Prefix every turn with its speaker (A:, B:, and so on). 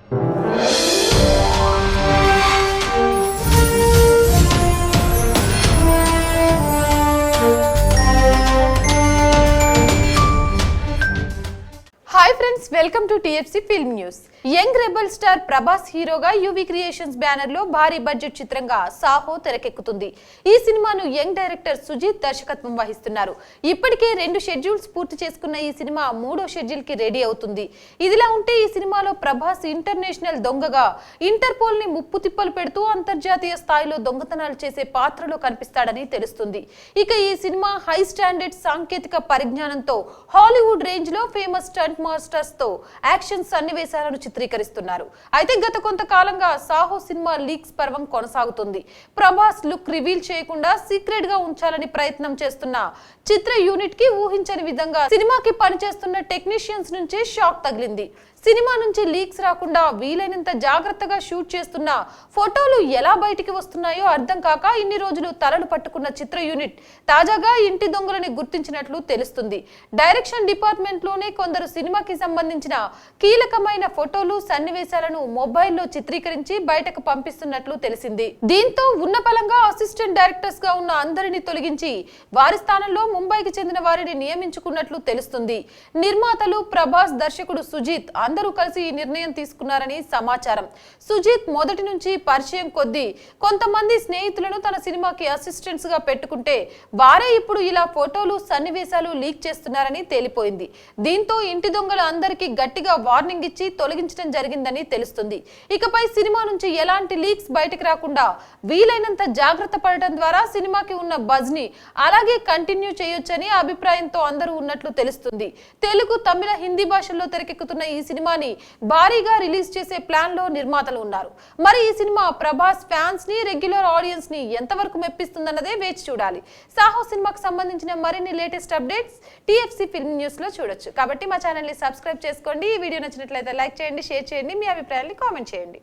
A: Hi friends, welcome to TFC film news. Young rebel star Prabhas హీరోగా UV creations banner లో భారీ budget చిత్రంగా సాహో తెరకెక్కుతుంది. ఈ సినిమాను యంగ్ డైరెక్టర్ సుజిత్ దర్శకత్వం వహిస్తున్నారు. ఇప్పటికే 2 షెడ్యూల్స్ పూర్తి చేసుకున్న ఈ సినిమా 3వ షెడ్యూల్ కి రెడీ అవుతుంది. ఇదిలా ఉంటే ఈ సినిమాలో ప్రభాస్ ఇంటర్నేషనల్ దొంగగా ఇంటర్పోల్ ని ముప్పు తిప్పలు పెడుతూ అంతర్జాతీయ స్థాయిలో దొంగతనాలు చేసే పాత్రలో కనిపిస్తాడని తెలుస్తుంది. ఇక ఈ సినిమా హై స్టాండర్డ్ సాంకేతిక పరిజ్ఞానంతో హాలీవుడ్ రేంజ్ లో ఫేమస్ స్టంట్ మాస్టర్స్ తో యాక్షన్ సన్నివేశాలను చిత్రీకరిస్తున్నారు. అయితే గత కొంతకాలంగా సాహో సినిమా లీక్స్ పర్వం కొనసాగుతుంది. ప్రభాస్ లుక్ రివీల్ చేయకుండా సీక్రెట్ గా ఉంచాలని ప్రయత్నం చేస్తున్న చిత్ర యూనిట్ కి ఊహించని విధంగా సినిమాకి పనిచేస్తున్న టెక్నీషియన్స్ నుంచే షాక్ తగిలింది. సినిమా నుంచి లీక్స్ రాకుండా వీలైనంత జాగ్రత్తగా షూట్ చేస్తున్న ఫోటోలు ఎలా బయటికి వస్తున్నాయో అర్థం కాక ఇన్ని రోజులు తలలు పట్టుకున్న చిత్ర యూనిట్ తాజాగా ఇంటి దొంగలని గుర్తించినట్లు తెలుస్తుంది. డైరెక్షన్ డిపార్ట్మెంట్ లోనే కొందరు సినిమాకి సంబంధించిన కీలకమైన ఫోటోలు సన్నివేశాలను మొబైల్లో చిత్రీకరించి బయటకు పంపిస్తున్నట్లు తెలిసింది. దీంతో ఉన్నపలంగా అసిస్టెంట్ డైరెక్టర్స్ గా ఉన్న అందరినీ తొలగించి వారి స్థానంలో ముంబైకి చెందిన వారిని నియమించుకున్నట్లు తెలుస్తుంది. నిర్మాతలు ప్రభాస్, దర్శకుడు సుజిత్ అందరూ కలిసి ఈ నిర్ణయం తీసుకున్నారని సమాచారం. సుజిత్ మొదటి నుంచి పరిచయం కొద్దీ కొంతమంది స్నేహితులను తన సినిమాకి అసిస్టెంట్స్ గా పెట్టుకుంటే వారే ఇప్పుడు ఇలా ఫోటోలు సన్నివేశాలు లీక్ చేస్తున్నారని తేలిపోయింది. దీంతో ఇంటి దొంగల అందరికీ గట్టిగా వార్నింగ్ ఇచ్చి తొలగించడం జరిగిందని తెలుస్తుంది. ఇకపై సినిమా నుంచి ఎలాంటి లీక్స్ బయటకు రాకుండా వీలైనంత జాగ్రత్త పడటం ద్వారా సినిమాకి ఉన్న బజ్ ని అలాగే కంటిన్యూ చేయొచ్చని అభిప్రాయంతో అందరూ ఉన్నట్లు తెలుస్తుంది. తెలుగు, తమిళ, హిందీ భాషల్లో తెరకెక్కుతున్న ఈ సినిమాని భారీగా రిలీజ్ చేసే ప్లాన్ లో నిర్మాతలు ఉన్నారు. మరి ఈ సినిమా ప్రభాస్ ఫ్యాన్స్ ని, రెగ్యులర్ ఆడియన్స్ ని ఎంతవరకు మెప్పిస్తుందన్నదే వేచి చూడాలి. సాహో సినిమాకు సంబంధించిన మరిన్ని latest updates TFC film news లో చూడొచ్చు. కాబట్టి మా ఛానల్ ని సబ్స్క్రైబ్ చేసుకోండి. ఈ వీడియో నచ్చినట్లయితే లైక్ చేయండి, షేర్ చేయండి, మీ అభిప్రాయాన్ని కామెంట్ చేయండి.